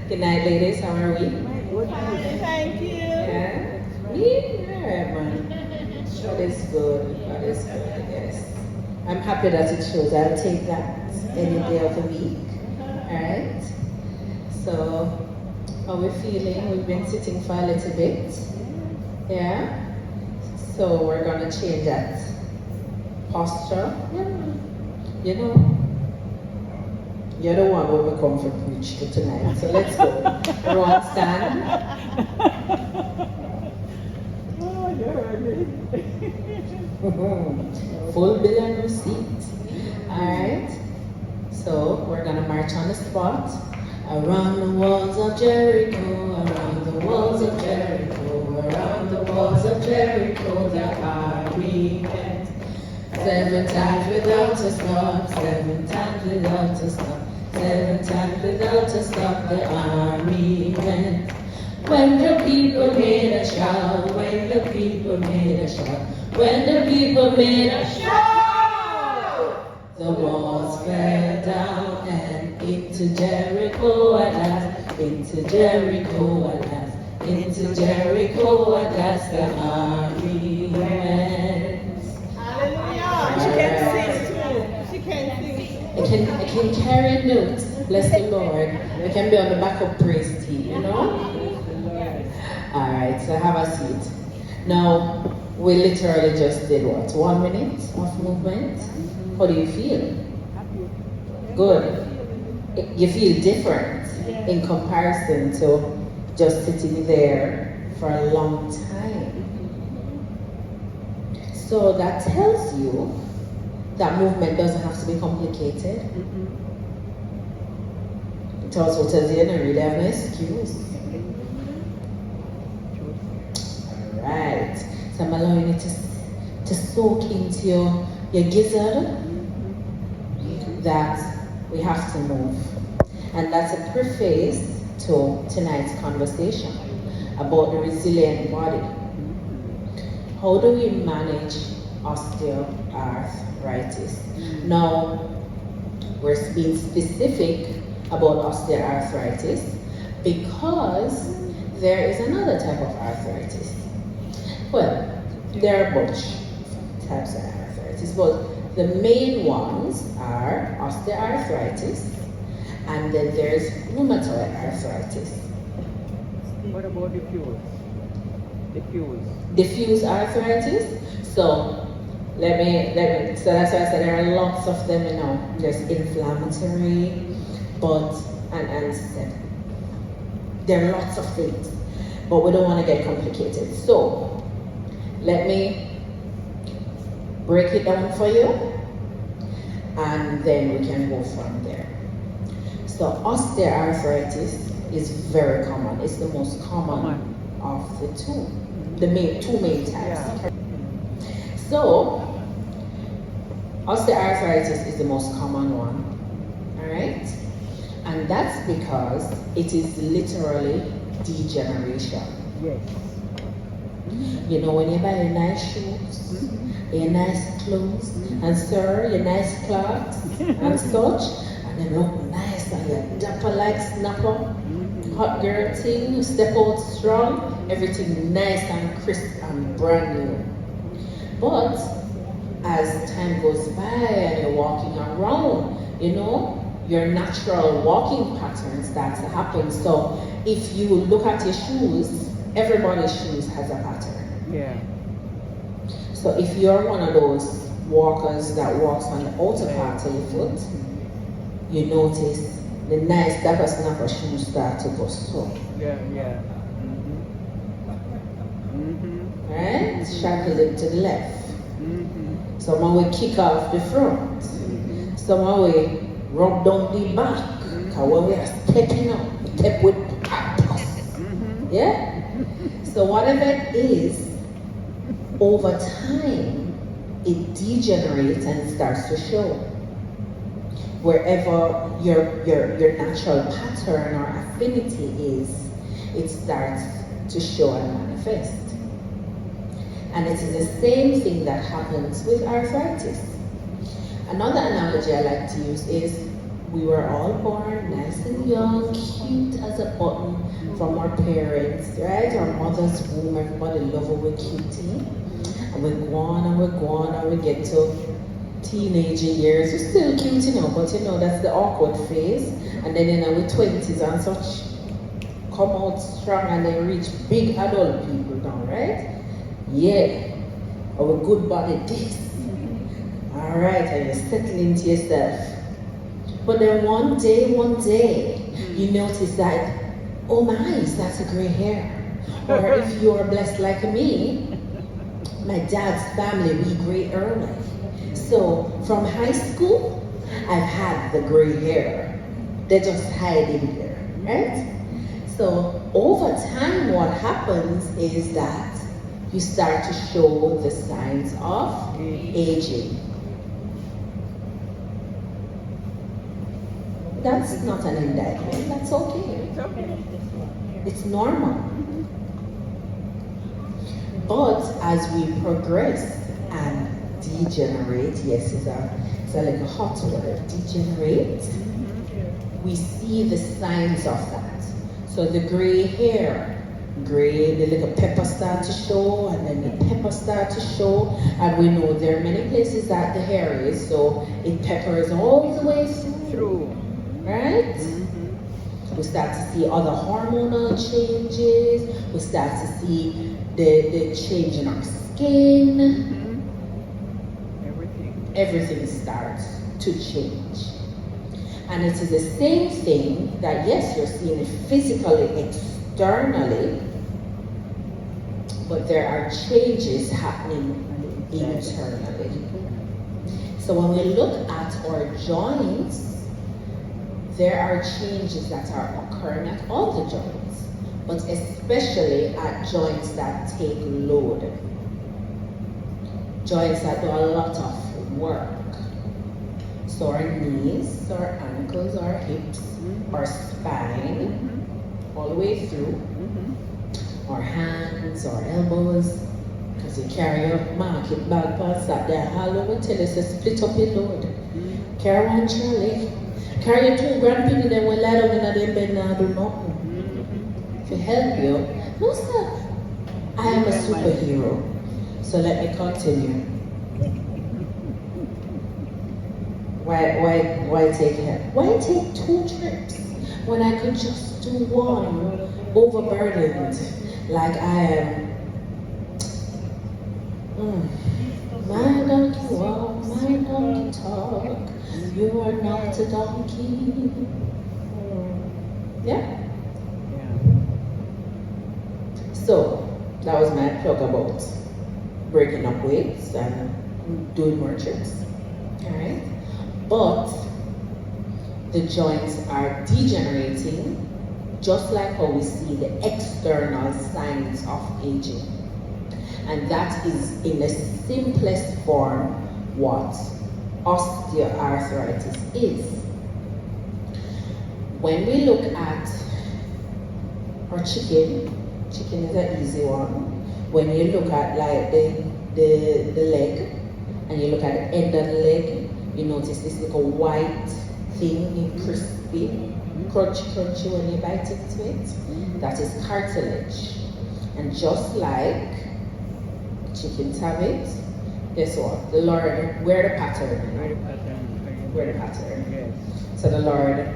Good night, ladies. How are we? Good. Thank you. Yeah. Me? Yeah, man. God is good. God is good. Yes. I'm happy that it shows. I'll take that any day of the week. Alright? So, how are we feeling? We've been sitting for a little bit. Yeah? So, we're going to change that posture. You know, you're the one who will come for preach to tonight. So, let's go. Everyone stand. Oh, you're Full bill and receipt. Alright? So we're gonna march on the spot. Around the walls of Jericho, around the walls of Jericho, around the walls of Jericho, the army went. 7 times without a stop, 7 times without a stop, 7 times without a stop, the army went. When the people made a shout, when the people made a shout, when the people made a shout, the walls fell down and into Jericho at last, into Jericho at last, into Jericho at last, the army went. Hallelujah. She can sing too. She can sing. I can carry notes, bless the Lord. I can be on the backup praise team, you know? Alright, so have a seat. Now, we literally just did what? 1 minute of movement? How do you feel? Good. You feel different in comparison to just sitting there for a long time. So that tells you that movement doesn't have to be complicated. It also tells you you don't really have an excuse. Alright, so I'm allowing you to soak into your gizzard that we have to move. And that's a preface to tonight's conversation about the resilient body. How do we manage osteoarthritis? Now, we're being specific about osteoarthritis because there is another type of arthritis. Well, there are a bunch of types of arthritis, but the main ones are osteoarthritis, and then there's rheumatoid arthritis. What about diffuse? Diffuse arthritis. So let me. So that's why I said there are lots of them. You know, there's inflammatory, but and there are lots of things, but we don't want to get complicated. So let me break it down for you, and then we can go from there. So osteoarthritis is very common. It's the most common of the two main types. Yeah. So osteoarthritis is the most common one, all right? And that's because it is literally degeneration. Yes. You know, when you buy your nice shoes, your nice clothes, and sir, your nice clothes and such, and they look nice and you're dapper like snapper, hot girl thing, you step out strong, everything nice and crisp and brand new. But as time goes by and you're walking around, you know, your natural walking pattern starts to happen. So if you look at your shoes, everybody's shoes has a pattern. Yeah. So if you're one of those walkers that walks on the outer part of your foot, you notice the nice dapper snapper shoes start to go so. Yeah. Right? Shackle it to the left. Someone will kick off the front. Someone will rub down the back. Because when we are stepping up, we step with purpose. Yeah? So whatever it is, over time, it degenerates and starts to show. Wherever your natural pattern or affinity is, it starts to show and manifest. And it is the same thing that happens with arthritis. Another analogy I like to use is We were all born nice and young, cute as a button from our parents, right? Our mother's womb, everybody love our cutie. And we go on and we go on and we get to teenage years. We're still cute, but that's the awkward phase. And then in our 20s and such, come out strong and then reach big adult people now, right? Yeah, our good body this. All right, and you're settling into yourself. But then one day, you notice that, oh my, that's a gray hair. Or if you're blessed like me, my dad's family, we gray early. So from high school, I've had the gray hair. They're just hiding there, right? So over time, what happens is that you start to show the signs of aging. That's not an indictment, that's okay. It's normal. But as we progress and degenerate, yes, it's a little hot word, degenerate, we see the signs of that. So the gray hair, the little pepper start to show, and then the pepper start to show, and we know there are many places that the hair is, so it peppers all the way through. Right? We start to see other hormonal changes. We start to see the change in our skin. Everything starts to change. And it is the same thing that, yes, you're seeing it physically, externally, but there are changes happening internally. So when we look at our joints, there are changes that are occurring at all the joints, but especially at joints that take load. Joints that do a lot of work. So our knees, our ankles, our hips, our spine, all the way through. Our hands, our elbows, because you carry your market bag past that there. How long tell us to split up your load. Carry one trolley. Carry your 2 grandpinny, then we'll lie down in them bed now do nothing. To help you. No, sir. I am a superhero. So let me continue. Why take help? Why take 2 trips when I could just do one? Overburdened, like I am. My donkey walk, my donkey talk. You are not a donkey. Yeah? So, that was my plug about breaking up weights and doing more trips. Alright? But the joints are degenerating, just like how we see the external signs of aging. And that is, in the simplest form, what osteoarthritis is. When we look at our chicken is an easy one. When you look at like the leg, and you look at the end of the leg, you notice this little white thing, crispy, crunchy when you bite into it. That is cartilage. And just like chickens have it, guess what? The Lord, we're the pattern. We're the pattern. Yes. So the Lord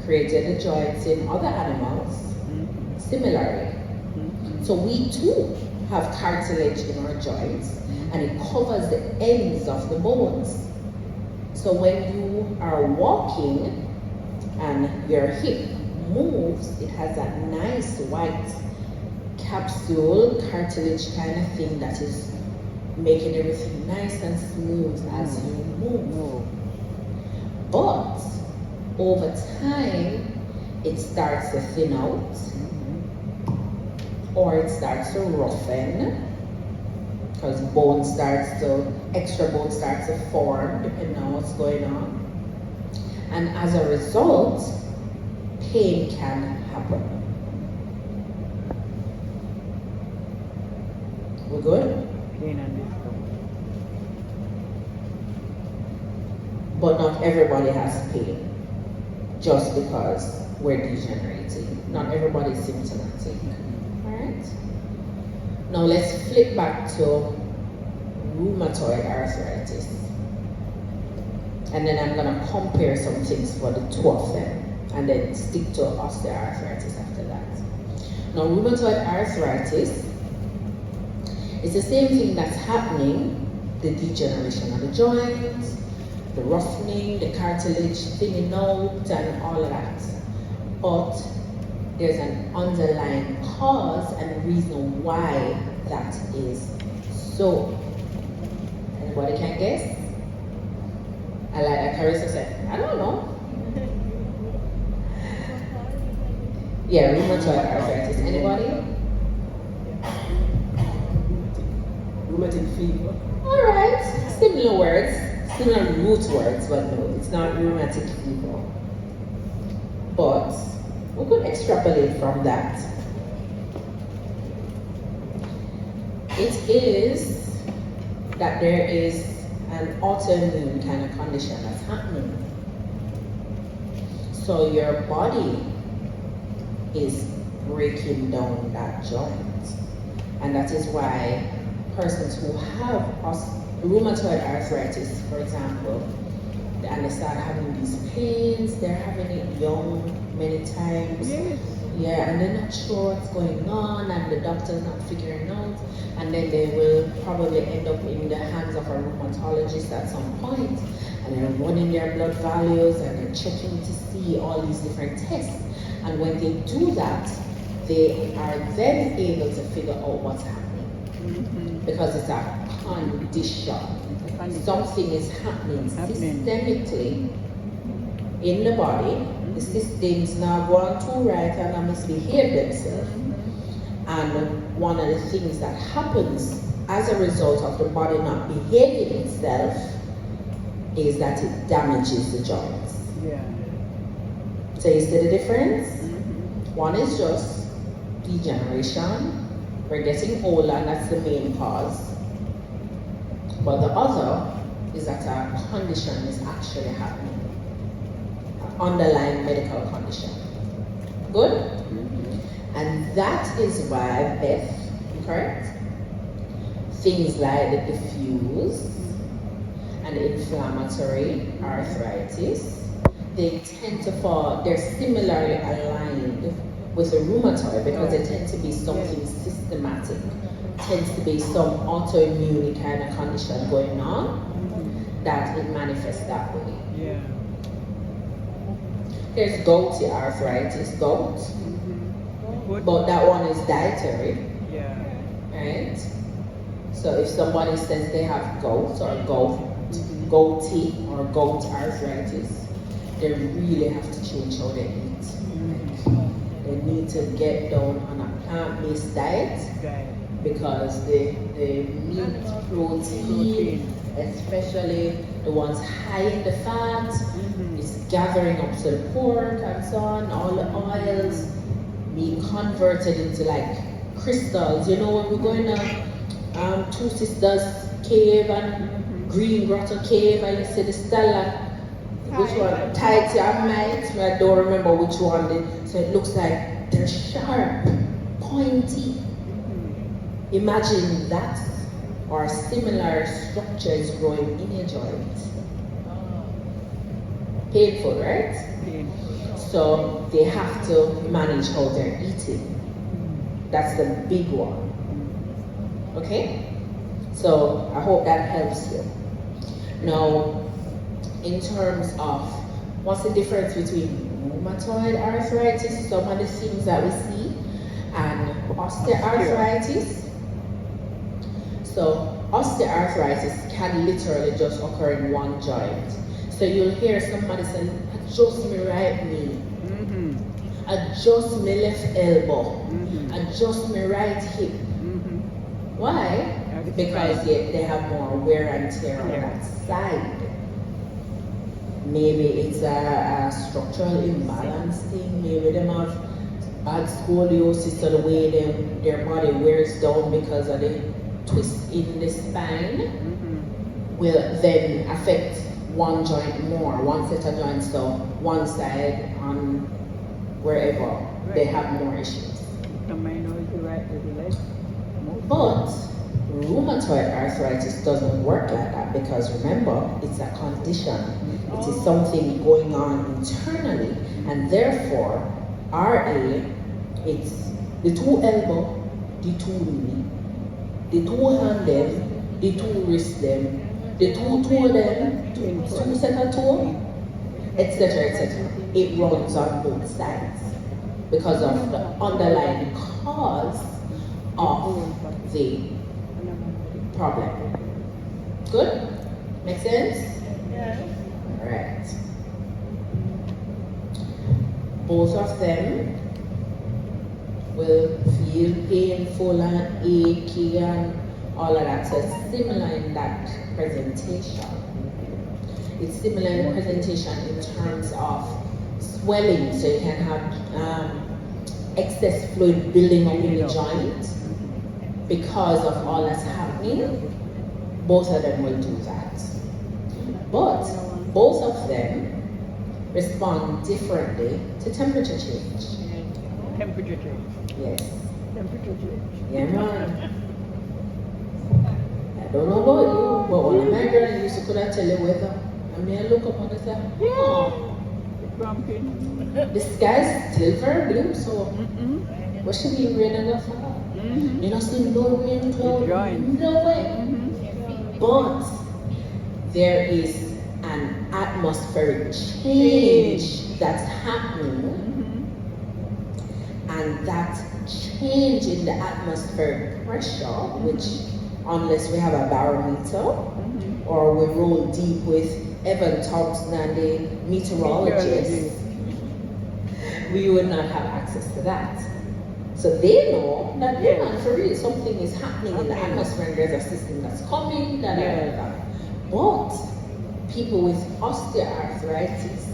created the joints in other animals similarly. So we too have cartilage in our joints, and it covers the ends of the bones. So when you are walking and your hip moves, it has that nice white capsule, cartilage kind of thing that is making everything nice and smooth as you move. But over time, it starts to thin out, or it starts to roughen, because extra bone starts to form depending on what's going on. And as a result, pain can happen. We're good? Pain and discomfort. But not everybody has pain. just because we're degenerating. Not everybody is symptomatic. Alright? Now let's flip back to rheumatoid arthritis. And then I'm going to compare some things for the two of them. And then stick to osteoarthritis after that. Now rheumatoid arthritis is the same thing that's happening, the degeneration of the joints, the roughening, the cartilage thinning out, and all of that. But there's an underlying cause and reason why that is so. Anybody can guess? I like that Carissa said, I don't know. Yeah, rheumatoid arthritis. Anybody? Rheumatic fever. Alright, similar words, similar root words, but no, it's not rheumatic fever. But we could extrapolate from that. It is that there is an autoimmune kind of condition that's happening. So your body is breaking down that joint. And that is why persons who have rheumatoid arthritis, for example, and they start having these pains, they're having it young many times. Yes. Yeah, and they're not sure what's going on, and the doctor's not figuring out, and then they will probably end up in the hands of a rheumatologist at some point, and they're running their blood values, and they're checking to see all these different tests. And when they do that, they are then able to figure out what's happening. Because it's a condition. Something is happening systemically in the body. The systems now go on too right and I misbehave themselves. And one of the things that happens as a result of the body not behaving itself is that it damages the joints. Yeah. So you see the difference? One is just degeneration. We're getting older and that's the main cause. But the other is that a condition is actually happening. An underlying medical condition. Good? And that is why, Beth, correct? Things like the diffuse and inflammatory arthritis, they tend to fall, they're similarly aligned with the rheumatoid because they tend to be something systematic. Tends to be some autoimmune kind of condition going on that it manifests that way. Yeah. There's gouty arthritis, gout, but that one is dietary, Yeah. right? So if somebody says they have gout or gouty or gout arthritis, they really have to change how they eat. They need to get down on a plant-based diet. Because the meat, protein, especially the ones high in the fat, is gathering up to the pork and so on, all the oils being converted into like crystals. You know, when we go in a Two Sisters cave and Green Grotto cave, and you see the stella, which one? Titanite, I don't remember which one. So it looks like they're sharp, pointy. Imagine that or similar structures growing in a joint. Painful, right? So they have to manage how they're eating. That's the big one. Okay? So I hope that helps you. Now, in terms of what's the difference between rheumatoid arthritis, some of the things that we see, and osteoarthritis. So osteoarthritis can literally just occur in one joint. So you'll hear somebody say, adjust my right knee, adjust my left elbow, adjust my right hip. Why? Because they have more wear and tear on that side. Maybe it's a structural imbalance thing, maybe they have bad scoliosis, so the way their body wears down because of the twist in the spine will then affect one joint more, one set of joints, so one side on wherever they have more issues. But rheumatoid arthritis doesn't work like that, because remember, it's a condition. It is something going on internally, and therefore RA, it's the two elbow, the two knee, the two hand them, the two wrist them, the two toe them, two set of toe, etc., etc. It runs on both sides because of the underlying cause of the problem. Good? Make sense? Yeah. Alright. Both of them will feel painful and achy and all of that. So it's similar in that presentation. It's similar in the presentation in terms of swelling. So you can have excess fluid building up in the joint because of all that's happening. Both of them will do that. But both of them respond differently to temperature change. Temperature change. Yes. Temperature change. Yeah, man. I don't know about you, but one of my girls used to could I tell you weather. I mean, I look up and I say, oh, the sky's still very blue, so what should be rain and go fall? You know, still no rain, cloud, no way. But there is an atmospheric change that's happening, and that change in the atmospheric pressure, which unless we have a barometer or we roll deep with Evan Thompson and the meteorologist, we would not have access to that. So they know that, yeah, man, for real, something is happening in the atmosphere and there's a system that's coming, da, da, da, da. But people with osteoarthritis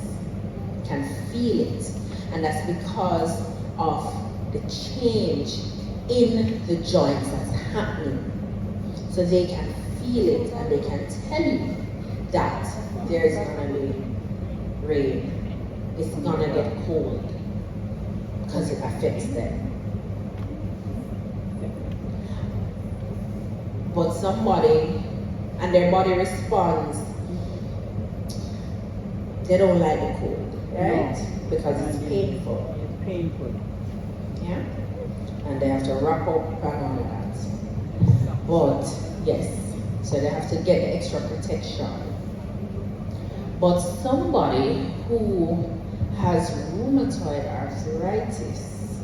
can feel it, and that's because of the change in the joints that's happening. So they can feel it and they can tell you that there's gonna be rain, it's gonna get cold, because it affects them. But somebody, and their body responds, they don't like the cold, right? No. Because it's painful. It's painful. Yeah? And they have to wrap up and all of that. But, yes, so they have to get the extra protection. But somebody who has rheumatoid arthritis,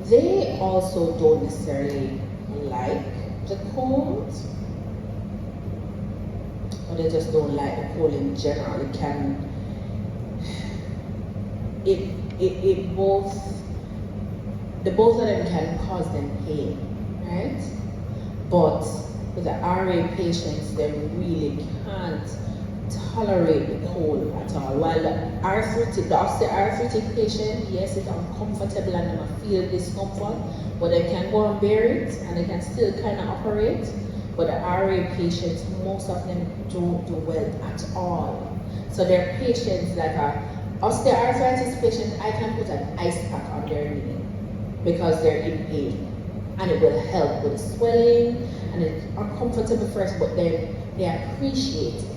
they also don't necessarily like the cold, or they just don't like the cold in general. It can, it both, the both of them can cause them pain, right? But with the RA patients, they really can't tolerate the cold at all. While the osteoarthritic patient, yes, it's uncomfortable and they feel discomfort, but they can go and bear it and they can still kind of operate. But the RA patients, most of them don't do well at all. So they're patients like a osteoarthritis patient, I can put an ice pack on their knee because they're in pain, and it will help with the swelling, and it's uncomfortable first, but then they appreciate it.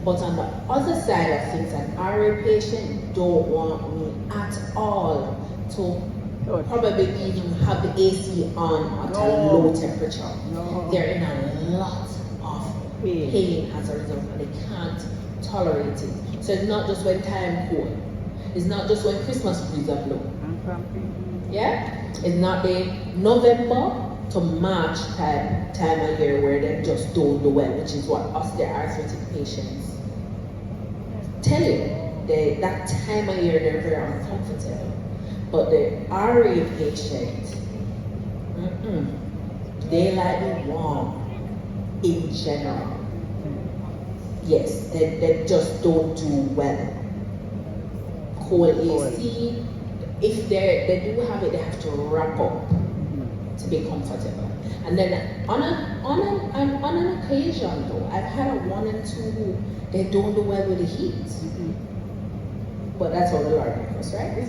But on the other side of things, an RA patient don't want me at all to probably even have the AC on at a low temperature. They're in a lot of pain as a result, and they can't tolerate it. So it's not just when time cold. It's not just when Christmas breeze are blow. Yeah? It's not the November to March time of year where they just don't do well, which is what osteoarthritic patients tell you. That time of year they're very uncomfortable. But the RA patient, they like it warm in general. Yes, they just don't do well. Cold AC, if they do have it, they have to wrap up. to be comfortable. And then on an occasion though, I've had a one and two who they don't do well with the heat. But that's how the Lord makes us, right?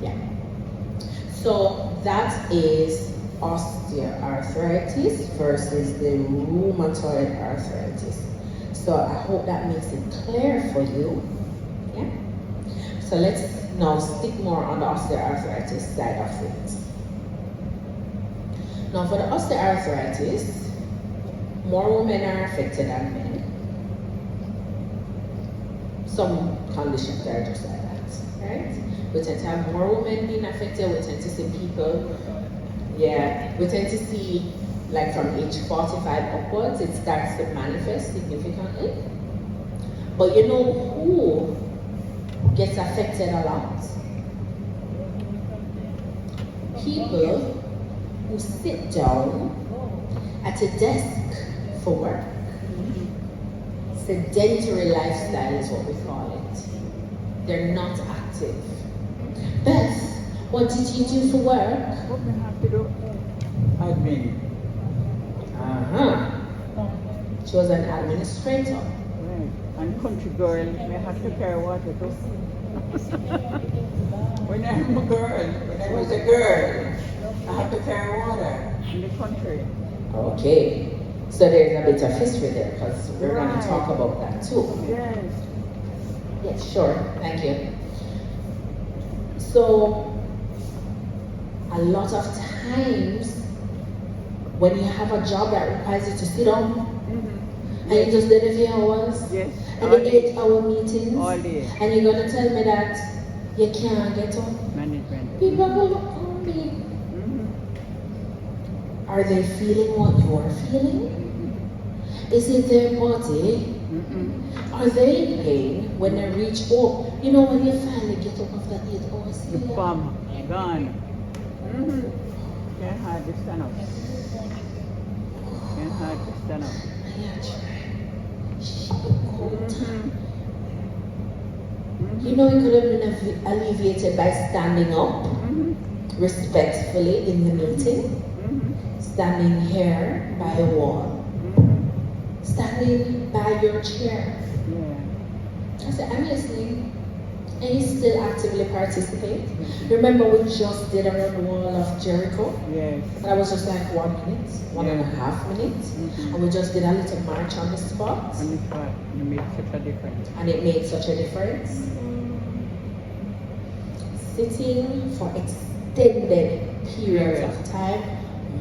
Yeah. So that is osteoarthritis versus the rheumatoid arthritis. So I hope that makes it clear for you. Yeah. So let's now stick more on the osteoarthritis side of it. Now for the osteoarthritis, more women are affected than men. Some conditions are just like that, right? We tend to have more women being affected. We tend to see people, we tend to see like from age 45 upwards, it starts to manifest significantly. But you know who gets affected a lot? People who sit down at a desk for work. Sedentary lifestyle is what we call it. They're not active. Beth, what did you do for work? What we have to do? Admin. She was an administrator. Right. And country girl, may have to carry water too. When I'm a girl, when I was a girl, I have to carry water in the country. Okay. So there's a bit of history there because we're going to talk about that too. Yes. Yes, sure. Thank you. So a lot of times when you have a job that requires you to sit down and you just did a few hours and the 8-hour meetings All day. and you're going to tell me that you can't get up. Management. People will look on me. Are they feeling what you're feeling? Is it their body? Are they in pain when they reach up? You know, when you finally get up after 8 hours? The bum, gone. Can't hardly stand up. Can't hardly stand up. You know, it could have been alleviated by standing up respectfully in the meeting. Standing here by a wall. Standing by your chair. I said, I'm listening. And you still actively participate. Remember we just did around the wall of Jericho? Yes. That was just like 1 minute, 1.5 minutes. And we just did a little march on the spot. On the spot. It made such a difference. And it made such a difference. Sitting for extended periods of time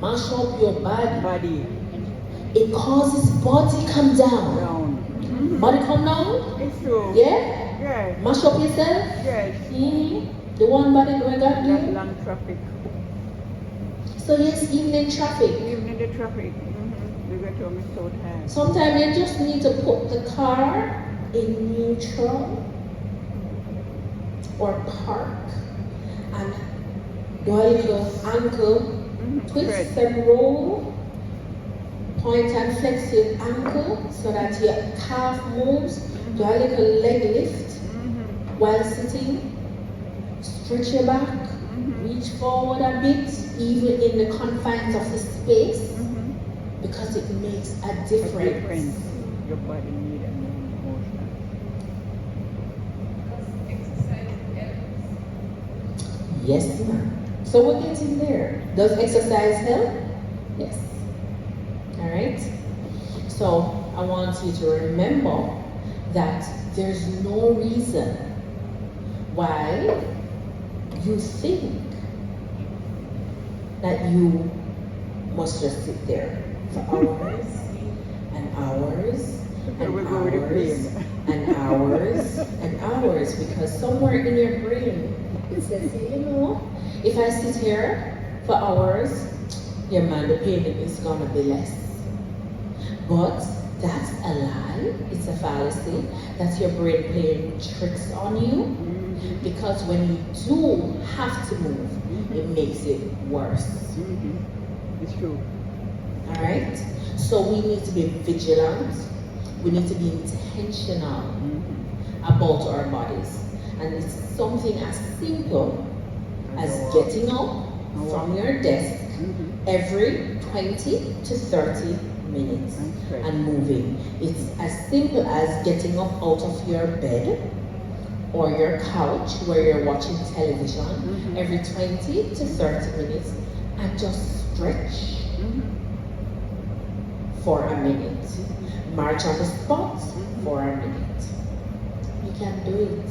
mash up your body. It causes body come down. Body come down? It's true. Yeah? Yes. Mash up yourself? Yes. The one body going got That you? long traffic. So yes, evening traffic. Even in the traffic. We got to miss so tired. Sometimes you just need to put the car in neutral or park and do a little ankle twist and roll, point and flex your ankle so that your calf moves, do a little leg lift while sitting, stretch your back, reach forward a bit, even in the confines of the space, because it makes a difference. Your body needs a motion. Yes, ma'am. So we're getting there. Does exercise help? Yes. All right. So I want you to remember that there's no reason why you think that you must just sit there for hours and hours and hours and hours and hours, because somewhere in your brain it says, you know, if I sit here for hours, yeah man, the pain is gonna be less. But that's a lie, it's a fallacy. That's your brain playing tricks on you, because when you do have to move, it makes it worse. It's true. All right? So we need to be vigilant. We need to be intentional about our bodies. And it's something as simple as getting up, from your desk every 20 to 30 minutes Okay. and moving. It's as simple as getting up out of your bed or your couch where you're watching television every 20 to 30 minutes and just stretch for a minute. March on the spot for a minute. You can do it.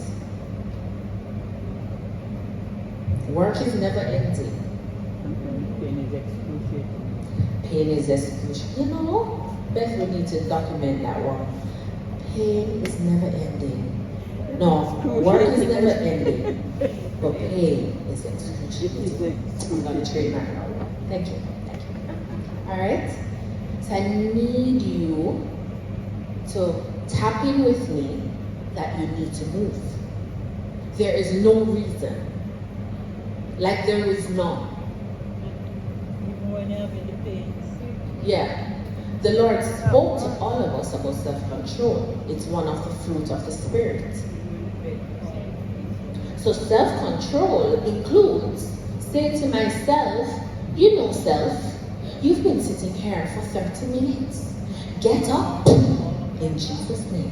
Work is never ending. Pain is exclusive. Pain is exclusive. You know, Beth, we need to document that one. Pain is never ending. No, work is never ending. But pain is excruciating. I'm going to train that now. Thank you. Thank you. Alright? So I need you to tap in with me that you need to move. There is no reason. Like there is none. Even when you're having the pains. Yeah. The Lord spoke to all of us about self-control. It's one of the fruit of the Spirit. So self-control includes saying to myself, you know self, you've been sitting here for 30 minutes. Get up in Jesus' name.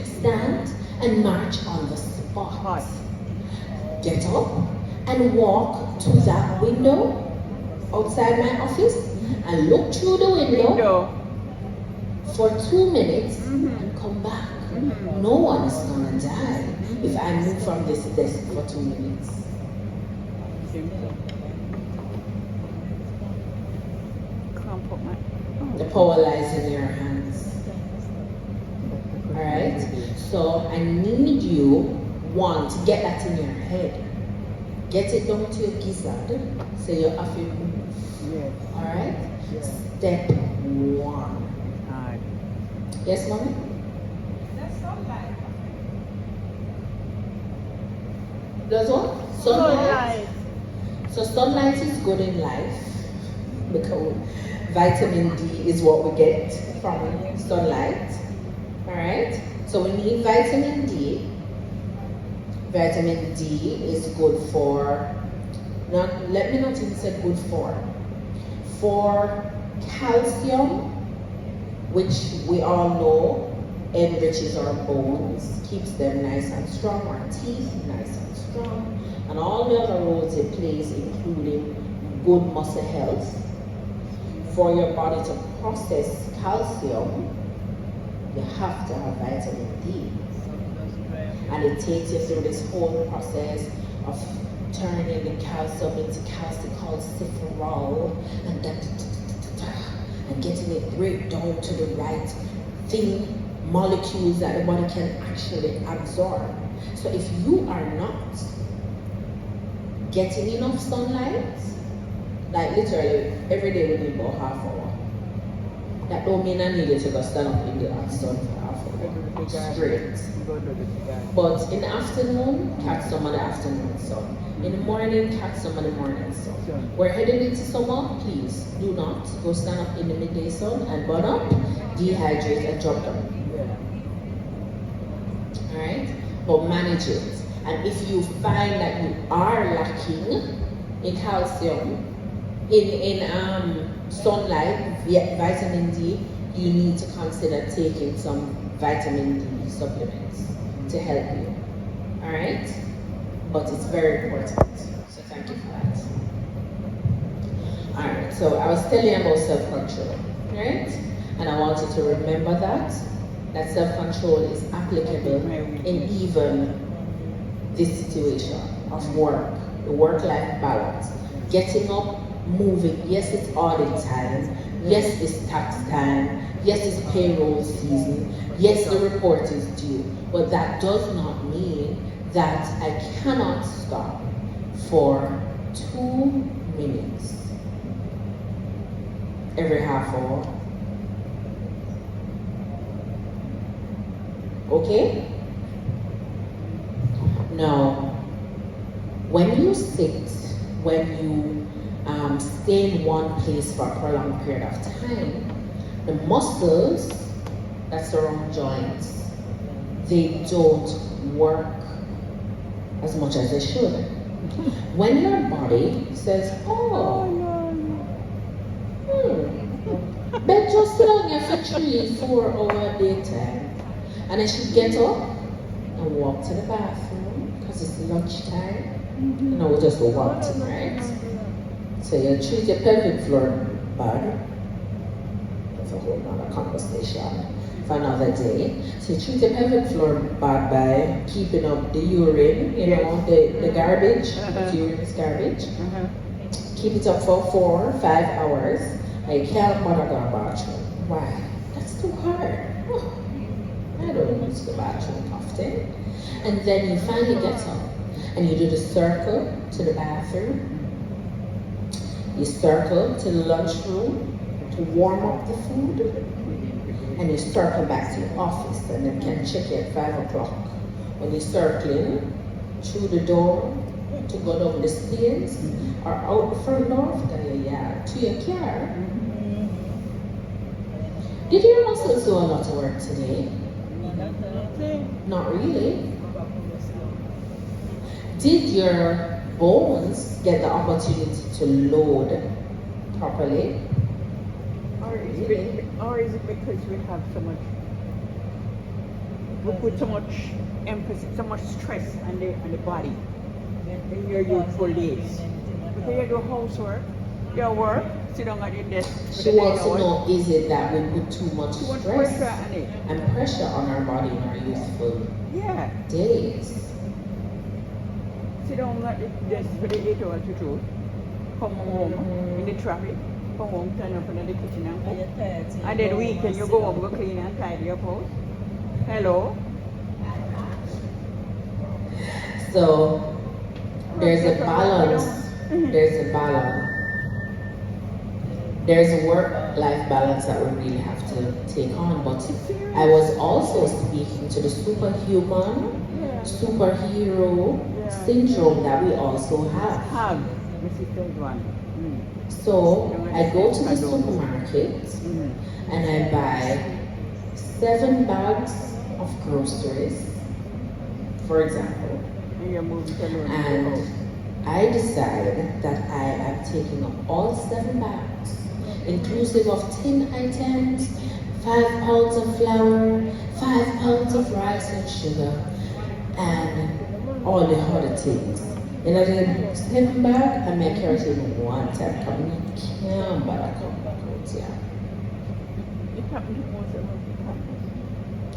Stand and march on the spot. Get up and walk to that window outside my office and look through the window for 2 minutes and come back. No one is gonna die if I move from this desk for 2 minutes. Can't put my. The power lies in your hands. Alright? So I need you, one, to get that in your head. Get it down to your gizzard so you have to move. Yes. Alright? Yes. Step one. Alright. Yes, mommy? That's sunlight. Does what? Sunlight. So sunlight is good in life because vitamin D is what we get from sunlight. Alright? So we need vitamin D. Vitamin D is good for, let me not even say good for calcium, which we all know enriches our bones, keeps them nice and strong, our teeth nice and strong, and all the other roles it plays, including good muscle health. For your body to process calcium, you have to have vitamin D. And it takes you through this whole process of turning the calcium into calcium and getting it break down to the right thing, molecules that the body can actually absorb. So if you are not getting enough sunlight, like literally every day we need about half hour. That don't mean I need you to go stand up in the hot sun for half hour straight. But in the afternoon, catch some of the afternoon sun. In the morning, catch some of the morning sun. We're heading into summer, please do not go stand up in the midday sun and burn up, dehydrate and drop down. Alright? But manage it. And if you find that you are lacking in calcium, in sunlight, vitamin D, you need to consider taking some vitamin D supplements to help you. Alright? But it's very important. So thank you for that. Alright, so I was telling you about self-control, right? And I want you to remember that self-control is applicable in even this situation of work, the work-life balance. Getting up, moving. Yes, it's audit time. Yes, it's tax time. Yes, it's payroll season. Yes, the report is due. But that does not mean that I cannot stop for 2 minutes every half hour. Okay? Now, when you sit, when you stay in one place for a prolonged period of time, the muscles that surround joints, they don't work as much as they should. When your body says, oh, bed just long here for 3-4 hour daytime, and I should get up and walk to the bathroom because it's lunchtime. And I will just go walking, right? So you treat your pelvic floor bad. That's a whole nother conversation for another day. So you treat your pelvic floor bad by keeping up the urine, the garbage. The urine is garbage. Keep it up for 4 or 5 hours. I can't bother go to the bathroom. Why? That's too hard. I don't use the bathroom often. And then you finally get up and you do the circle to the bathroom. You circle to the lunchroom to warm up the food. And you circle back to your office and then can check you at 5 o'clock. When you're circling through the door to go down the stairs or out the front door of your yard to your car. Did your muscles do a lot of work today? Not really. Did your bones get the opportunity to load properly? Or is it because we have so much, we put so much emphasis, so much stress on the body in your youthful days? Because you do housework, your work, sit down at your desk. She wants to know, is it that we put too much stress pressure on it. and pressure on our body in our youthful days? Sit down at the desk for the 8 hours to do. Come home in the traffic. Come home, turn up in the kitchen and cook. And then weekend you go home, go clean and tidy your house. Hello? So there's a balance. There's a balance. There's a work-life balance that we really have to take on. But I was also speaking to the superhuman, superhero syndrome that we also have. So I go to the supermarket and I buy 7 bags of groceries, for example, and I decide that I am taking up all 7 bags, inclusive of 10 items, 5 pounds of flour, 5 pounds of rice and sugar, and all the other things. And I did 7 bag, I may carry it in one time. Come can't bother come back out here.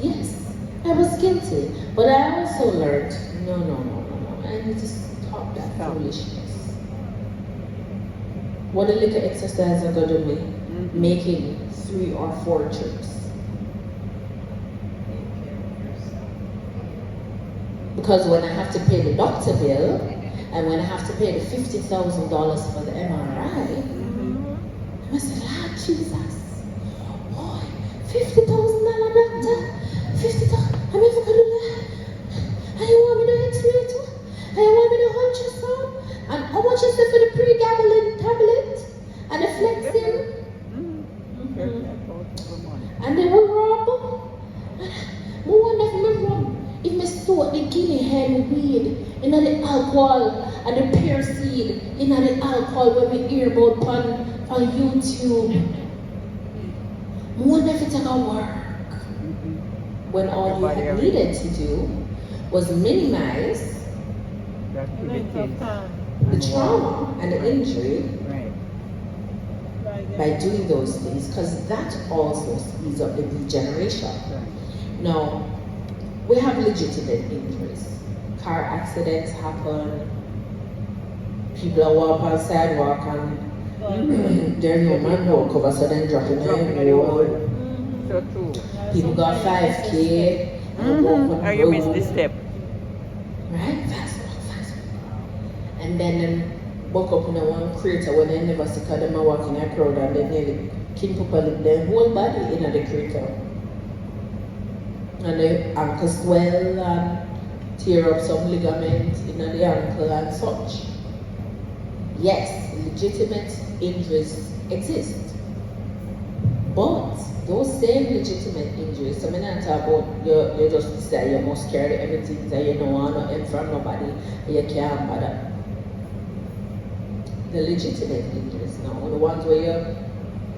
Yes, I was guilty, but I also learned, no. I need to stop that foolishness. What a little exercise I'm gonna do, making 3 or 4 trips. Because when I have to pay the doctor bill, and when I have to pay the $50,000 for the MRI, I said, Lord Jesus, boy, $50,000 doctor, $50,000, I'm never gonna do that. And you want me to X-ray too? And you want me to ultrasound? And how much is it for the pre-gabalin tablet? And the flexing? And the rub? I wonder if my rub, if my soak the guinea hen weed, the alcohol and the pear seed, the alcohol when we hear about on YouTube. I wonder if it's gonna work. When all you had needed to do was minimize the trauma and the injury by doing those things, because that also speeds up the degeneration. Now, we have legitimate injuries. Car accidents happen, people are walking on the sidewalk and there's no manhole cover, so then dropping the hole. So true. People got 5K and walk on the road. You missed this step. Right? Fast walk. And then woke up in a one crater when they never see them are walking a crowd and they nearly kill people in their whole body in the crater. And the ankle swell and tear up some ligament in the ankle and such. Yes, legitimate injuries exist. But those same legitimate injuries, so I'm not talking about you just say you must carry everything that you know and from nobody, you can't bother. the legitimate injuries now, the ones where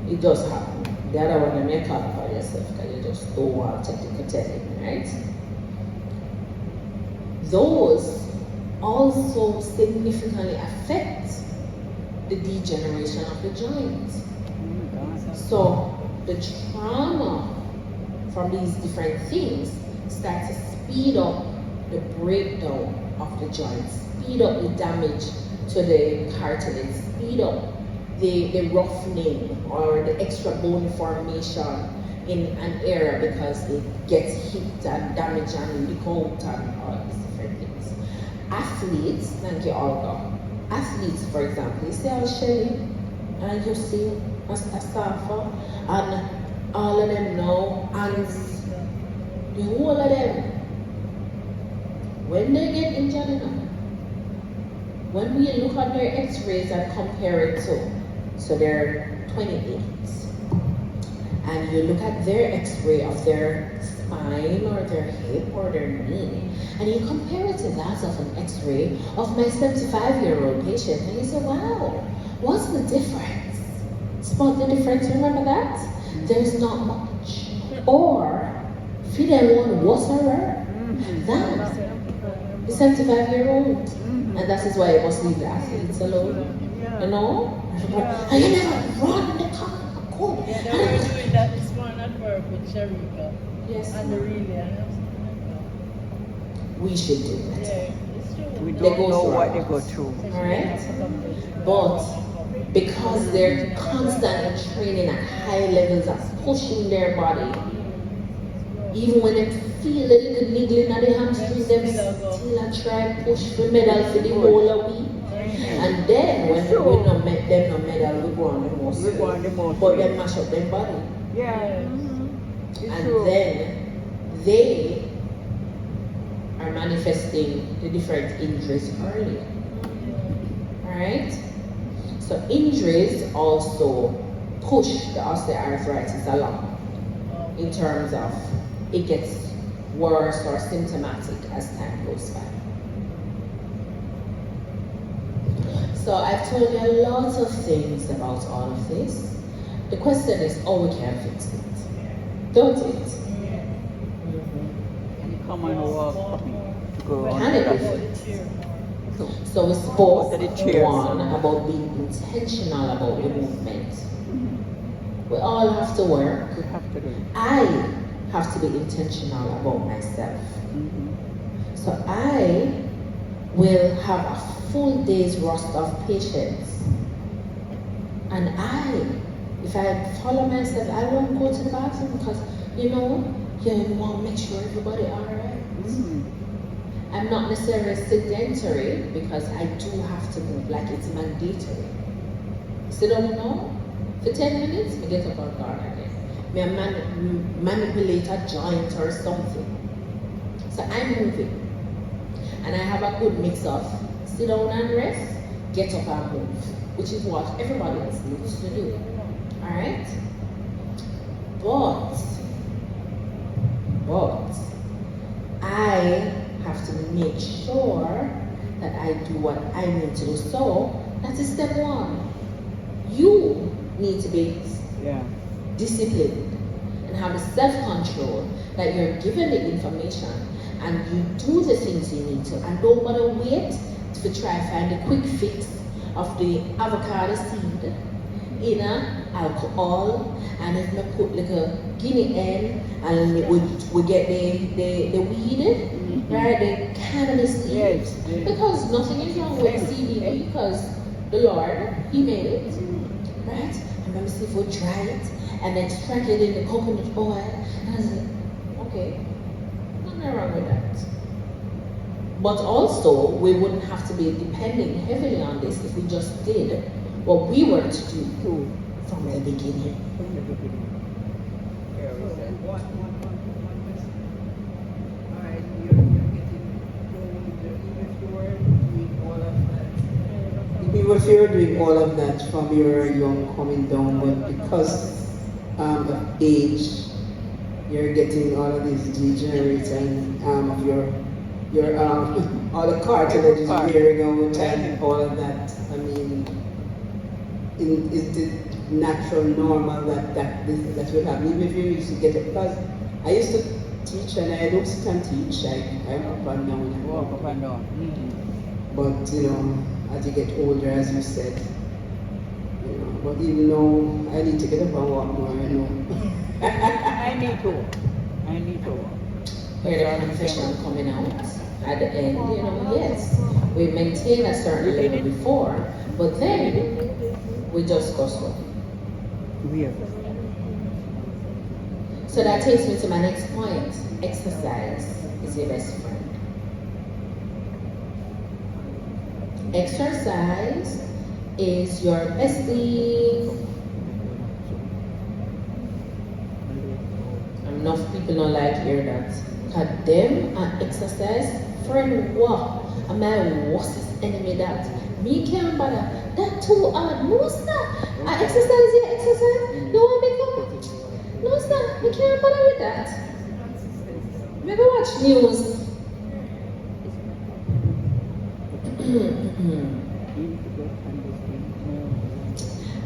it does happen. The other one, you may for yourself because you just don't want technical telling, right? Those also significantly affect the degeneration of the joint. So the trauma from these different things start to speed up the breakdown of the joint, speed up the damage to the cartilage, speed up the roughening or the extra bone formation in an area because it gets hit and damaged and leak out and all these different things. Athletes, thank you, Olga. Athletes, for example, you see how Shelly and you see Astafa and all of them now, and the whole of them, when they get injured, when we look at their x-rays and compare it to, so they're 28, and you look at their x-ray of their spine or their hip or their knee, and you compare it to that of an x-ray of my 75-year-old patient, and you say, wow, what's the difference? Spot the difference, remember that? There's not much. Or, if you don't want what's her, that, the 75-year-old. And that is why you must leave the athletes alone. You know? And you never run the car. Yeah, they were doing that this morning at work with Sharika. Yes. And the relay. And I was We should do like, that. yeah, it's true. We They don't go know through what it. they go through. Alright? But because they're constantly training at high levels of pushing their body, even when they feel a little niggling at the hamstring, them still a try and push for medal for the whole of week. And then when we no make them no medal, we go on the most We go on the most but way. then mash up their body. Yeah. It's And true. then they are manifesting the different injuries early. Alright? So injuries also push the osteoarthritis along in terms of it gets worse or symptomatic as time goes by. So I've told you a lot of things about all of this. The question is, we can fix it. Don't it? And come and walk to go on Can it be the fixed? So, So we spoke To the chairs. one about being intentional about the movement. We all have to work. we have to do it. I have to be intentional about myself. So I will have a full day's roster of patients. And if I follow myself, I won't go to the bathroom because, you want to make sure everybody all right. I'm not necessarily sedentary because I do have to move like it's mandatory. So don't know? For 10 minutes, I get up and go again. I manipulate a joint or something. So I'm moving. And I have a good mix of sit down and rest, get up and move, which is what everybody else needs to do. Alright? But I have to make sure that I do what I need to do. So that is step one. You need to be disciplined and have a self-control that you're given the information and you do the things you need to, and don't bother wait to try to find the quick fix of the avocado seed in alcohol, and if we put like a guinea hen and we get the weed, right, the cannabis leaves, because nothing is wrong with CBD because the Lord, He made it, right? And let me see if we try it and then extract it in the coconut oil, and I was like, okay, nothing wrong with that. But also, we wouldn't have to be depending heavily on this if we just did what we were to do from the beginning. Even if you're doing all of that from your young coming down, but because of age, you're getting all of these degenerating of your all the cartilage is wearing out and all of that. I mean, is the natural normal that will happen, even if you used to get it. Because I used to teach and I don't sit and teach, I walk up and down. Walk up and down. But you know, as you get older, as you said, you know, but even though I need to get up and walk more, you know. I need to. Hear the confession coming out at the end, you know, yes, we maintain a certain level before, but then we just go slow. Weird. So that takes me to my next point. Exercise is your best friend. Exercise is your bestie. Enough people don't like to hear that. Cause them and exercise, friend what? Am my worst enemy that? Me can't bother. That too hard. No stop. I exercise, yeah, exercise. No one make up. No stop. Me can't bother with that. Maybe watch news.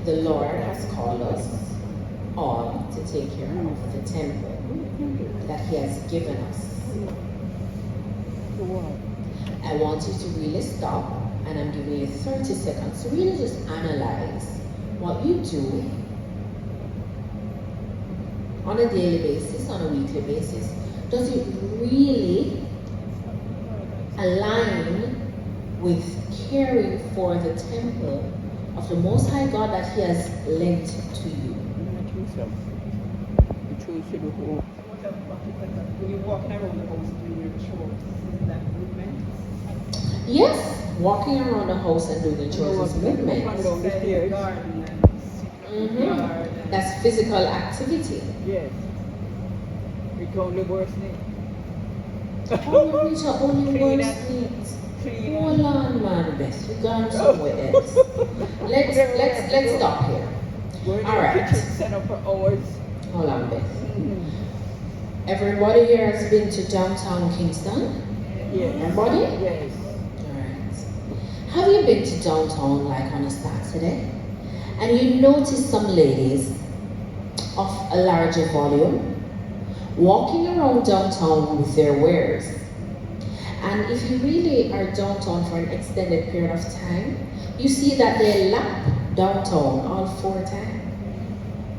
The Lord has called us all to take care of the temple that He has given us. I want you to really stop, and I'm giving you 30 seconds to really just analyze what you do on a daily basis, on a weekly basis. Does it really align with caring for the temple of the Most High God that He has lent to you? When you're walking around the house doing your chores, is that movement? Yes, walking around the house and doing the chores is movement. Up and down the stairs. Garden and Mhm. That's physical activity. Yes. It's only worse name. Oh, reach out only Clean one up. sneeze. Clean Hold on, man, Beth. We're going somewhere else. Let's stop here. Go in All the right. kitchen, set up for hours. Hold on, Beth. Everybody here has been to downtown Kingston? Yes. Everybody? Yes. Alright. Have you been to downtown like on a Saturday? And you notice some ladies of a larger volume walking around downtown with their wares. And if you really are downtown for an extended period of time, you see that they lap downtown all 4 times.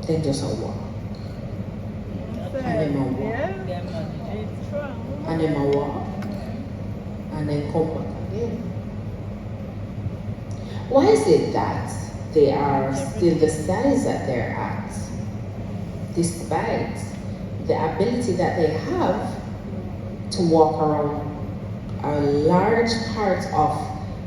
Then just a walk. And then a walk. their money is strong. And then a walk. And then come back again. Why is it that they are still the size that they're at, despite the ability that they have to walk around a large part of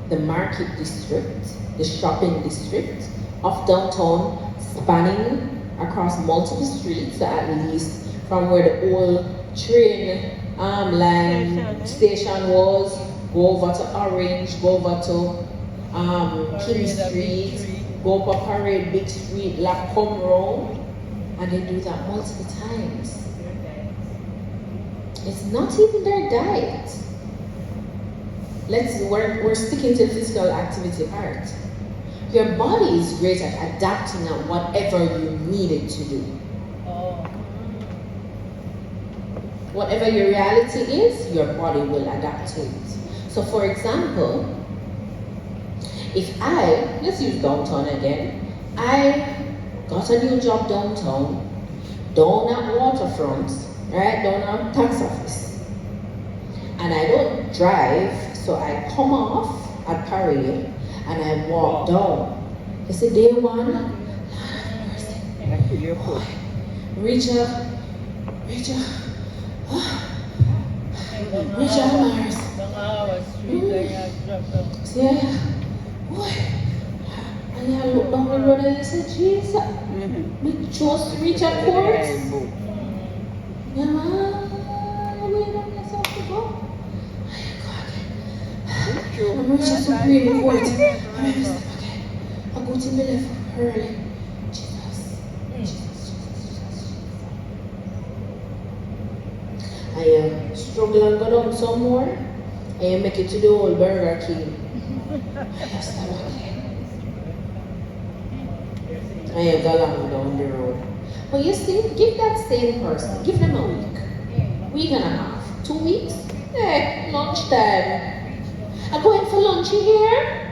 the market district, the shopping district of downtown, spanning across multiple streets, at least from where the old train line station was, go over to Orange, go over to King Street, go up a Parade, Big Street, like come round, and they do that multiple times. It's not even their diet. We're sticking to the physical activity part. Your body is great at adapting at whatever you need it to do. Oh. Whatever your reality is, your body will adapt to it. So for example, if let's use downtown again, I got a new job downtown, down at Waterfront, right, down at tax office. And I don't drive, so I come off at Parade and I walk down. You see, day one, reach up, Mars. See, boy, and I look down the road and I said, Jesus, we just reach a court. Yeah, we don't get off to go. I'm reaching Supreme Court. I go to my left early. Jesus. I am struggling to go down some more. I make it to the old Burger King. I just stop again. and you go along down the road. But you see, give that same person, give them a week and a half, 2 weeks. Hey, lunchtime. I'm going for lunch here.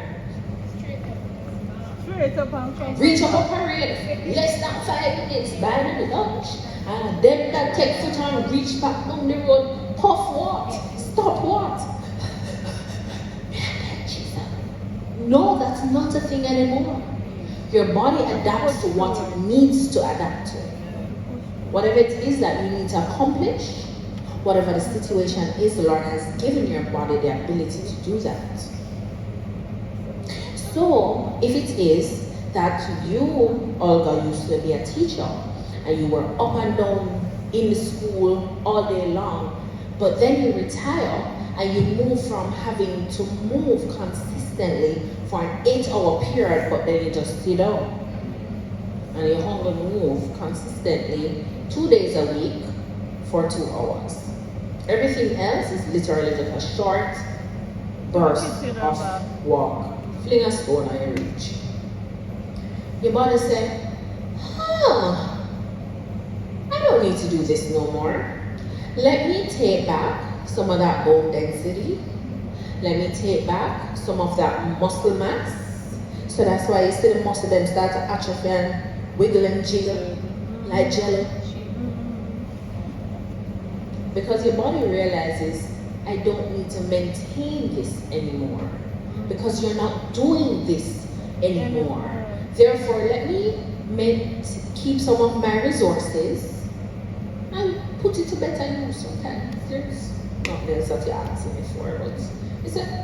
Straight up and come. Reach up a parade, less than 5 minutes, buy the lunch. And then that take foot and reach back down the road, puff what? Stop what? No, that's not a thing anymore. Your body adapts to what it needs to adapt to. Whatever it is that you need to accomplish, whatever the situation is, the Lord has given your body the ability to do that. So, if it is that you, Olga, used to be a teacher, and you were up and down in the school all day long, but then you retire and you move from having to move consistently for an 8-hour period, but then you just sit down and you only move consistently 2 days a week for 2 hours. Everything else is literally just a short burst of walk. Fling a stone and you reach. Your body said, I don't need to do this no more. Let me take back some of that bone density. Let me take back some of that muscle mass. So that's why you see the muscle them start to atrophy and wiggle and jiggle like jelly. Because your body realizes, I don't need to maintain this anymore. Because you're not doing this anymore. Therefore, let me keep some of my resources and put it to better use sometimes. There's not there's what you're asking me for,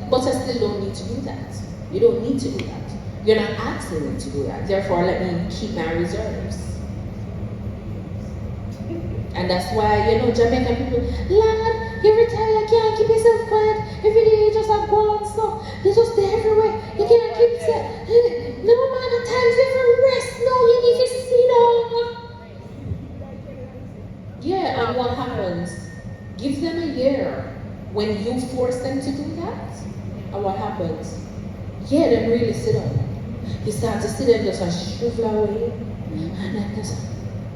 but I still don't need to do that. You don't need to do that. You're not asking me to do that. Therefore, let me keep my reserves. And that's why, Jamaican people, Lord, you retire, you can't keep yourself quiet. Every day you just have go and stuff. You're just there everywhere. You can't keep yourself. No amount of time you ever rest. No, you need to sit down. Yeah, and what happens? Give them a year when you force them to do that. And what happens? Yeah, them really sit down. You start to see them just shrivel away. And then just...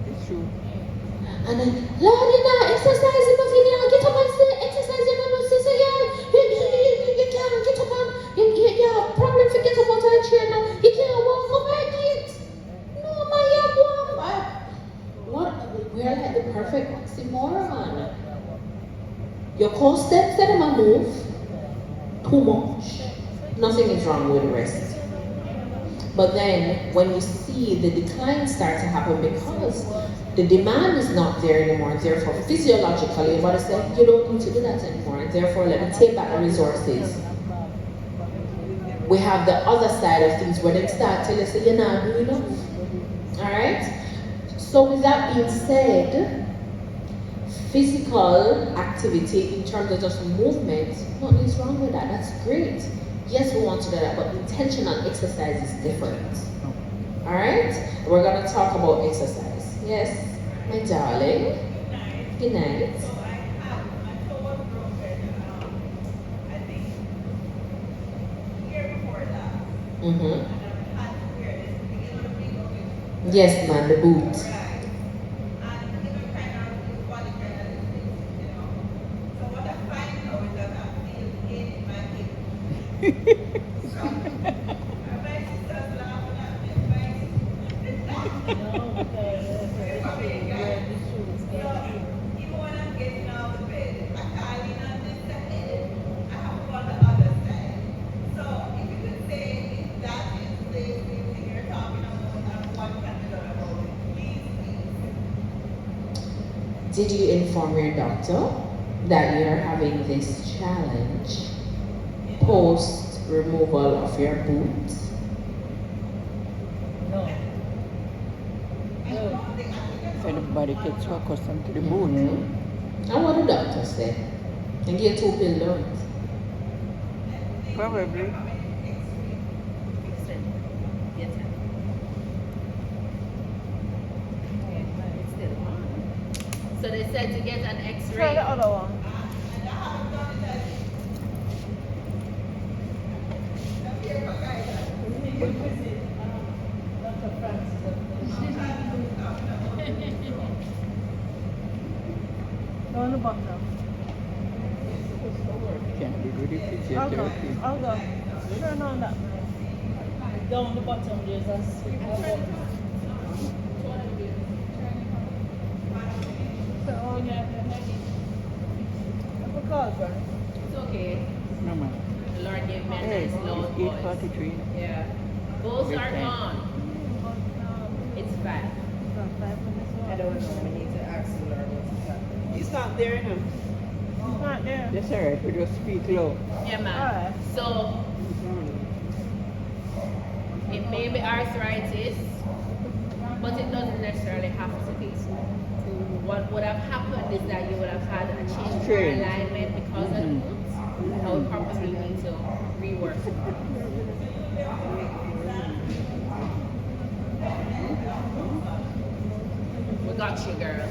It's true. And then, Lord, you're not exercising enough, you get up and say, exercise, you know, so you can't get up and, you have problem to get up out of the chair now, you can't walk up like it. No, man, you walk. What? We're like the perfect oxymoron. Your core steps that them move too much. Nothing is wrong with the rest. But then, when you see the decline start to happen because the demand is not there anymore, therefore physiologically your body says, you don't need to do that anymore, therefore let me take back the resources. We have the other side of things where they start telling us, you're not doing enough. Alright? So with that being said, physical activity in terms of just movement, nothing's wrong with that, that's great. Yes, we want to do that, but intentional exercise is different. Alright? We're going to talk about exercise. Yes, my darling. Good night. Yes, man, the boot. Did you inform your doctor that you're having this challenge post removal of your boot? No. So everybody gets so accustomed to the boot. And what the doctor said? And get 2 pills done. Probably. So they said to get an Try X-ray. the other one. Dr. Francis bottom. Can't be good if I'll go. physiotherapy. I'll go. Turn on that. Down the bottom, there's a sweep. So, because, It's okay. No man. The Lord gave me a Hey, nice loud it's voice. 8:43. Yeah. Goals Good are time. gone. It's fine. I don't know. We need to ask the Lord what's happening. It's not there, you know. It's not there. That's alright, we just speak low. Yeah, man. Alright. So, it may be arthritis, but it doesn't necessarily have to be. What would have happened is that you would have had a change in Strain. alignment because of the Mhm. roots. I would probably need to rework it. We got you, girl.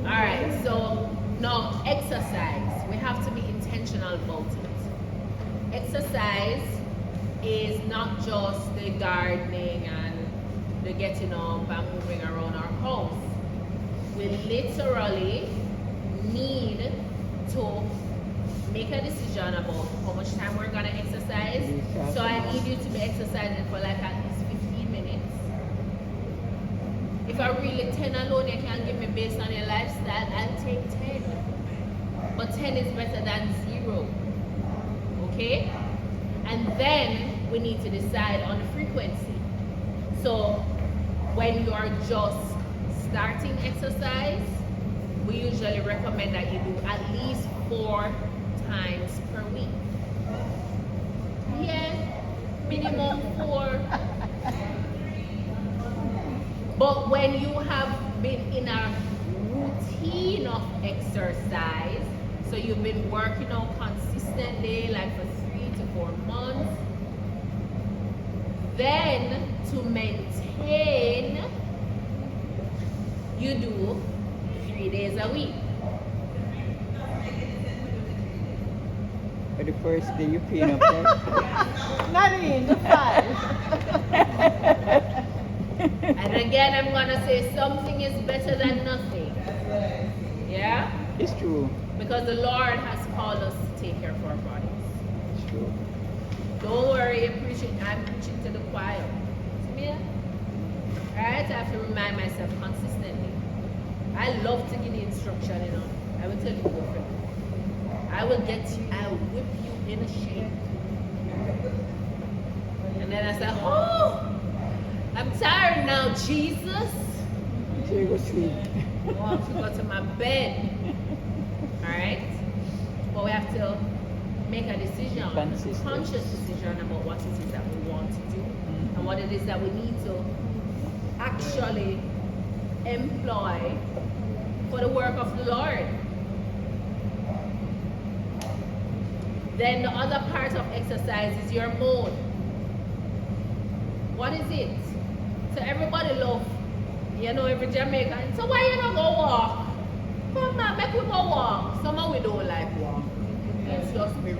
Alright, so now exercise. We have to be intentional about it. Exercise is not just the gardening and the getting up and moving around our house. We literally need to make a decision about how much time we're gonna exercise. So I need you to be exercising for like at least 15 minutes. If I really 10 alone you can give me based on your lifestyle, I'll take 10. But 10 is better than 0. Okay? And then we need to decide on the frequency. So when you are just starting exercise, we usually recommend that you do at least 4 times per week. Yeah, minimum 4. But when you have been in a routine of exercise, so you've been working out consistently like for 3 to 4 months, then to maintain, you do 3 days a week. For the first day you clean up there. Not in the 5. And again, I'm gonna say something is better than nothing. Yeah? It's true. Because the Lord has called us to take care of our bodies. It's true. Don't worry, I'm preaching to the choir. See me? Alright? I have to remind myself consistently. I love to give the instruction, you know. I will tell you go for it. I will get you, I will whip you in a shape. And then I say, oh, I'm tired now, Jesus. So you go sleep. I want to go to my bed. Alright? But we have to make a decision, a Consistent. conscious decision about what it is that we want to do and what it is that we need to actually employ for the work of the Lord. Then the other part of exercise is your mode. What is it? So everybody love, you know, every Jamaican. So why you not go walk? Come on, make we go walk. Some of we don't like walk. It's just me.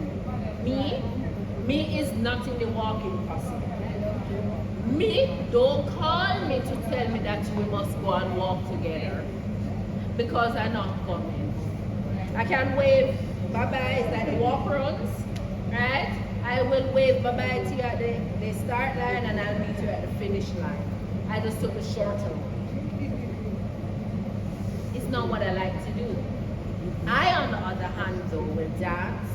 Me is not in the walking possible. Me, don't call me to tell me that we must go and walk together. Because I'm not coming. I can wave bye-bye like the walk runs, right? I will wave bye-bye to you at the start line and I'll meet you at the finish line. I just took the shorter one. It's not what I like to do. I, on the other hand, though, will dance.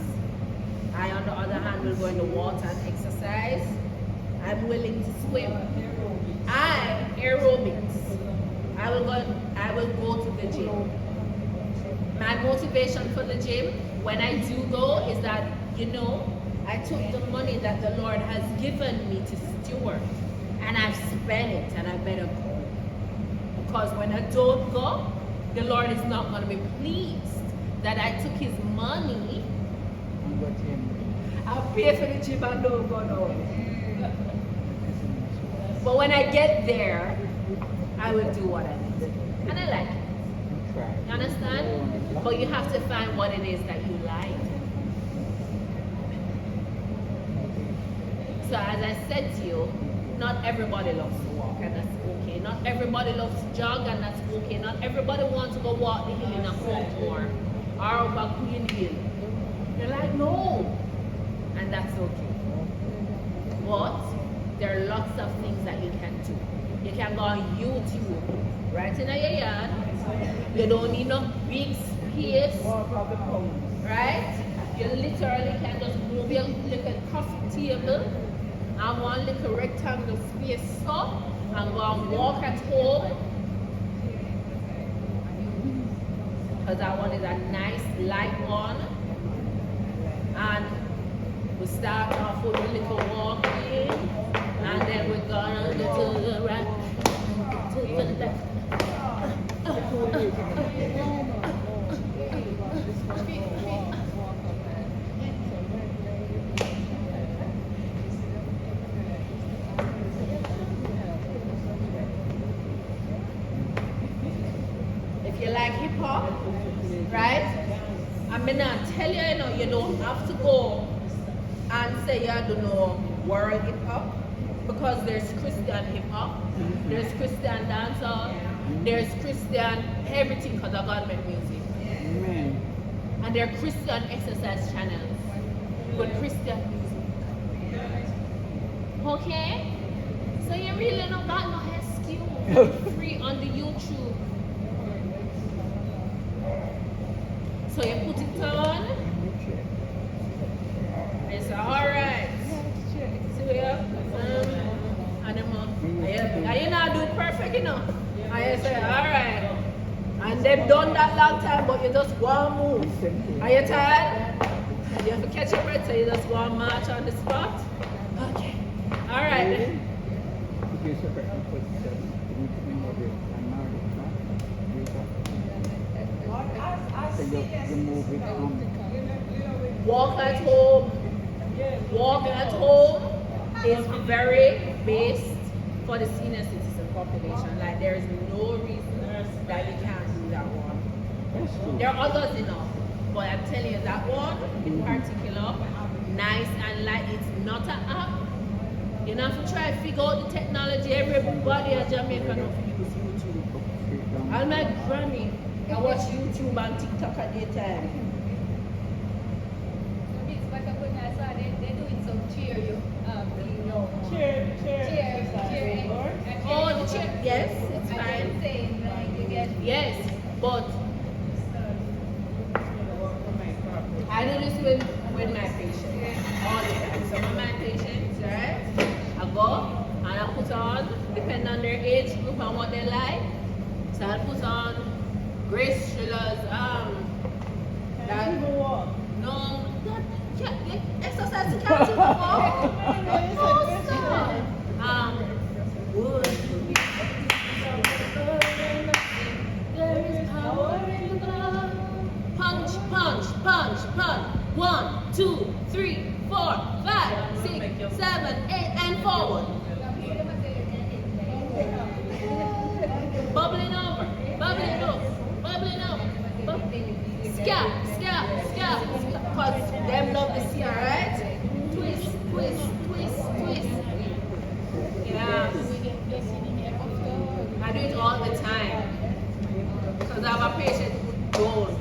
I, on the other hand, will go in the water and exercise. I'm willing to swim. Aerobics. I will go to the gym. My motivation for the gym, when I do go, is that, you know, I took the money that the Lord has given me to steward, and I've spent it, and I better go. Because when I don't go, the Lord is not going to be pleased that I took His money. And got him. I'll pay for the gym and don't go no. But when I get there, I will do what I need to do. And I like it. Try. You understand? But you have to find what it is that you like. So as I said to you, not everybody loves to walk, and that's okay. Not everybody loves to jog, and that's okay. Not everybody wants to go walk the hill in a Portmore. or over Queen Hill. You're like, no. And that's okay. But there are lots of things that you can do. You can go on YouTube, right in your yard. You don't need no big space, right? You literally can just move your little coffee table and one little rectangle space so, and go and walk at home. Because that one is a nice light one. And we start off with a little walking, and then we're gonna go to the right, to the left. If you like hip hop, right? I mean, I tell you, you know, you don't have to go and say you don't know world hip hop, because there's Christian hip hop, there's Christian dancehall, there's Christian everything, because of God made music. Amen. And there are Christian exercise channels with Christian music. Okay? So you really not got no excuse. Free on the YouTube. So you put it on. And say, alright. See here? And you not do perfect, you know. And you say, alright. And they've done that long time, but you just go and move. Are you tired? You have to catch your breath, so you just go and march on the spot. Okay. Alright. Walk at home. Walk at home is very based for the senior citizen population. Like, there is no reason that you can't do that one. There are others enough, but I'm telling you, that one in particular, nice and light. It's not an app. You don't have to try to figure out the technology. Everybody in Jamaica knows to use YouTube. All my granny, I watch YouTube and TikTok at the time. They do it some cheer you. Cheer. Oh, the chair, yes, it's fine. Saying like you get Yes, but I do this with my patients all the time. Some of my patients, right? I go and I put on, depending on their age group and what they like. So I put on Grace Schiller's that no, that yeah, exercise you can't even walk. No, stop. There is power in the blood. Punch, punch, punch, punch. 1, 2, 3, 4, 5, 6, 7, 8, and forward. Bubbling over, bubbling over, bubbling over. Scalp, scalp, scalp. Because them love to see, alright? Twist, twist, twist, twist. Yeah. I do it all the time. Because I have a patient who don't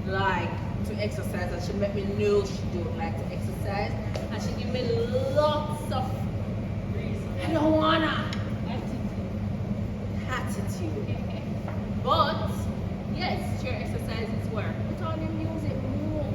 like to exercise, and she make me know she don't like to exercise, and she give me lots of I don't wanna attitude. But yes, chair exercises work. Put on your music, move.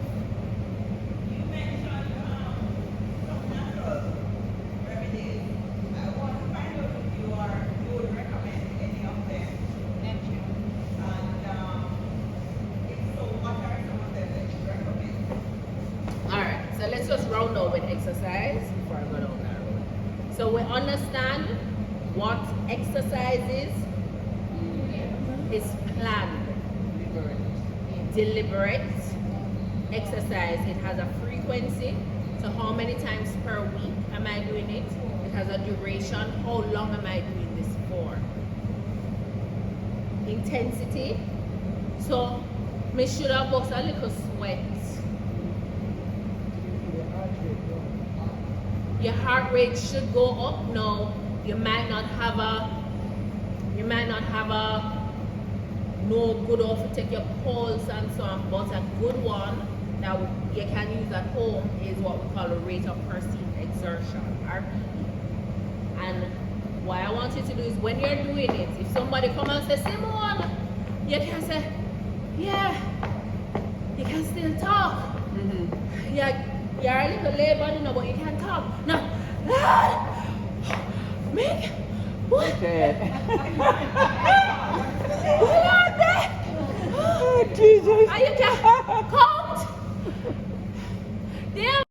Alright, so let's just round up with exercise before I go down that road. So we understand what exercise is planned, deliberate exercise. It has a frequency, so how many times per week am I doing it? It has a duration, how long am I doing this for? Intensity, so me should have boxed a little sweat. Your heart rate should go up. No, you might not have a no good off to take your pulse and so on, but a good one that you can use at home is what we call a rate of perceived exertion, RPE. And what I want you to do is when you're doing it, if somebody come and say, Simone, you can say, yeah, you can still talk. Yeah, you're a little labor, you know, but you can talk. Now, make what? Okay. Jesus. And you can count. Damn.